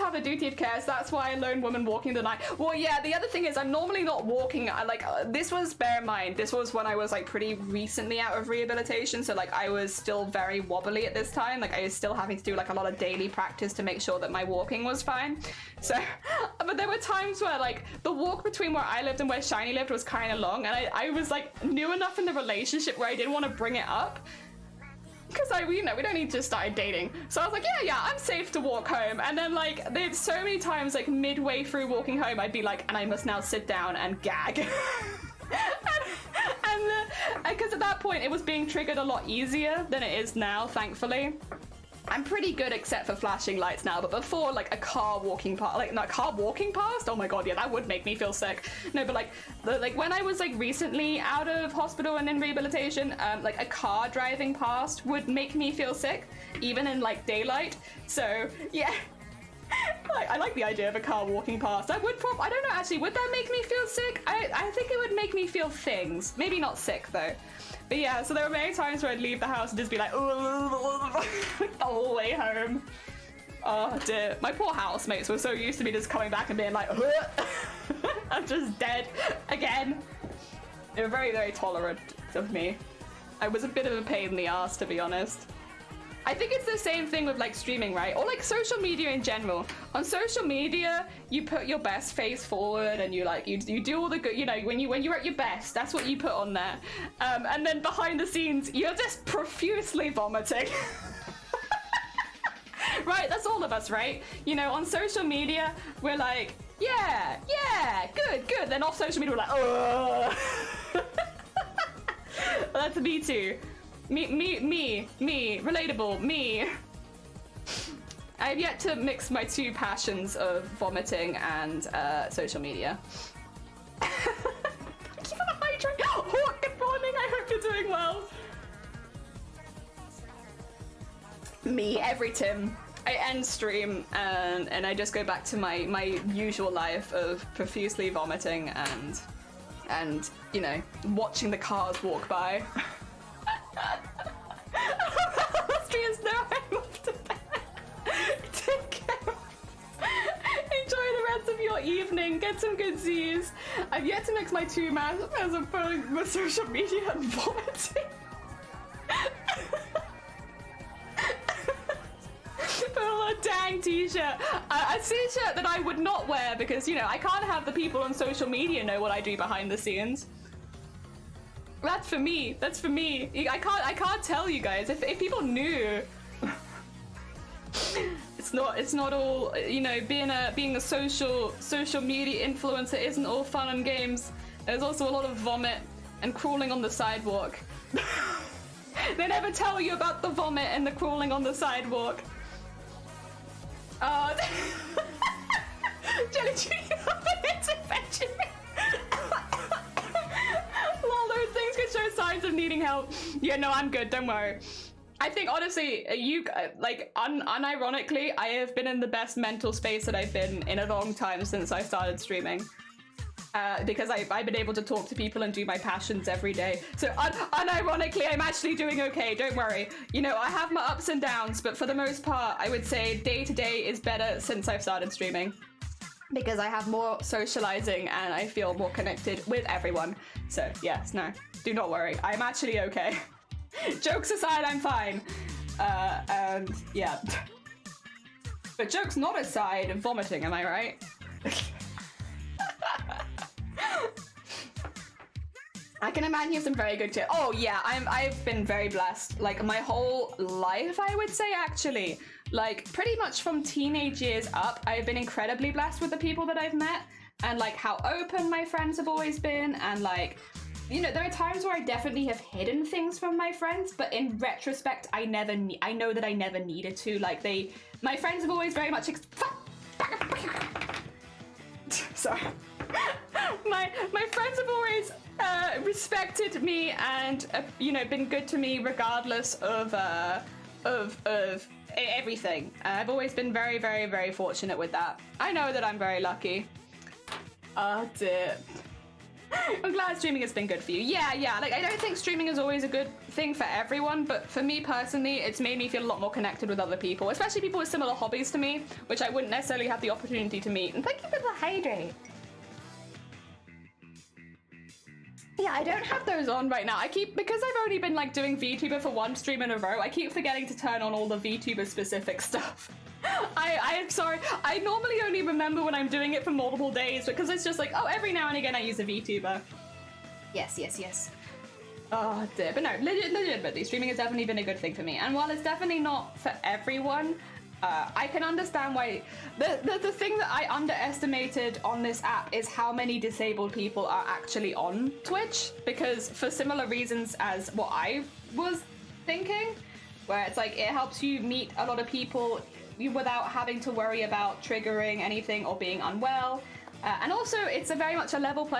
have a duty of care, so that's why a lone woman walking the night. Well, yeah, the other thing is I'm normally not walking. This was, bear in mind, this was when I was like pretty recently out of rehabilitation, so like I was still very wobbly at this time. Like I was still having to do like a lot of daily practice to make sure that my walking was fine. So, but there were times where like the walk between where I lived and where Shiny lived was kind of long, and I was like new enough in the relationship where I didn't want to bring it up. Because we don't need to start dating. So I was like, yeah, I'm safe to walk home. And then like, there's so many times like midway through walking home, I'd be like, and I must now sit down and gag. and because at that point it was being triggered a lot easier than it is now, thankfully. I'm pretty good except for flashing lights now, but before, like a car walking past, like not a car walking past, oh my god, yeah, that would make me feel sick. No, but like when I was like recently out of hospital and in rehabilitation, like a car driving past would make me feel sick, even in like daylight. So yeah, I like the idea of a car walking past. That would I don't know, actually, would that make me feel sick? I think it would make me feel things. Maybe not sick though. But yeah, so there were many times where I'd leave the house and just be like, the whole way home. Oh dear. My poor housemates were so used to me just coming back and being like, I'm just dead again. They were very, very tolerant of me. I was a bit of a pain in the ass, to be honest. I think it's the same thing with like streaming, right? Or like social media in general. On social media, you put your best face forward and you like, you do all the good, you know, when you're at your best, that's what you put on there. And then behind the scenes, you're just profusely vomiting. Right, that's all of us, right? You know, on social media, we're like, yeah, good. Then off social media, we're like, oh. That's me too. Me, relatable, me. I've yet to mix my two passions of vomiting and social media. Thank you for the hydrate. Oh, good morning, I hope you're doing well. Me, every Tim. I end stream and I just go back to my usual life of profusely vomiting and you know, watching the cars walk by. Austrians know I'm off to bed. Take care. Enjoy the rest of your evening. Get some good Z's. I've yet to mix my two as I'm putting with social media and vomiting. Oh, a dang t-shirt. A t-shirt that I would not wear because, you know, I can't have the people on social media know what I do behind the scenes. That's for me. That's for me. I can't tell you guys. If people knew, it's not all, you know, being a social media influencer isn't all fun and games. There's also a lot of vomit and crawling on the sidewalk. They never tell you about the vomit and the crawling on the sidewalk. Jelly Junior intervention. All those things could show signs of needing help. Yeah, no, I'm good. Don't worry. I think honestly, unironically, I have been in the best mental space that I've been in a long time since I started streaming. Because I've been able to talk to people and do my passions every day. So unironically, I'm actually doing okay, don't worry. You know, I have my ups and downs, but for the most part, I would say day to day is better since I've started streaming. Because I have more socializing and I feel more connected with everyone. So yes, no, do not worry. I'm actually okay. Jokes aside, I'm fine. And yeah. But jokes not aside, vomiting, am I right? I can imagine you have some very good tips. Oh yeah, I've been very blessed. Like my whole life, I would say, actually. Like pretty much from teenage years up, I've been incredibly blessed with the people that I've met and like how open my friends have always been. And like, you know, there are times where I definitely have hidden things from my friends, but in retrospect, I know that I never needed to. Like my friends have always very much sorry. My friends have always respected me and you know, been good to me regardless of everything. I've always been very, very, very fortunate with that. I know that I'm very lucky. Oh dear. I'm glad streaming has been good for you. Yeah, like I don't think streaming is always a good thing for everyone, but for me personally, it's made me feel a lot more connected with other people, especially people with similar hobbies to me, which I wouldn't necessarily have the opportunity to meet. And thank you for the hydrate. Yeah, I don't have those on right now. Because I've already been like doing VTuber for one stream in a row, I keep forgetting to turn on all the VTuber specific stuff. I'm sorry. I normally only remember when I'm doing it for multiple days because it's just like, oh, every now and again I use a VTuber. Yes. Oh dear, but no, legitimately, streaming has definitely been a good thing for me. And while it's definitely not for everyone, I can understand why. The thing that I underestimated on this app is how many disabled people are actually on Twitch, because for similar reasons as what I was thinking, where it's like it helps you meet a lot of people without having to worry about triggering anything or being unwell. And also, it's very much a level playing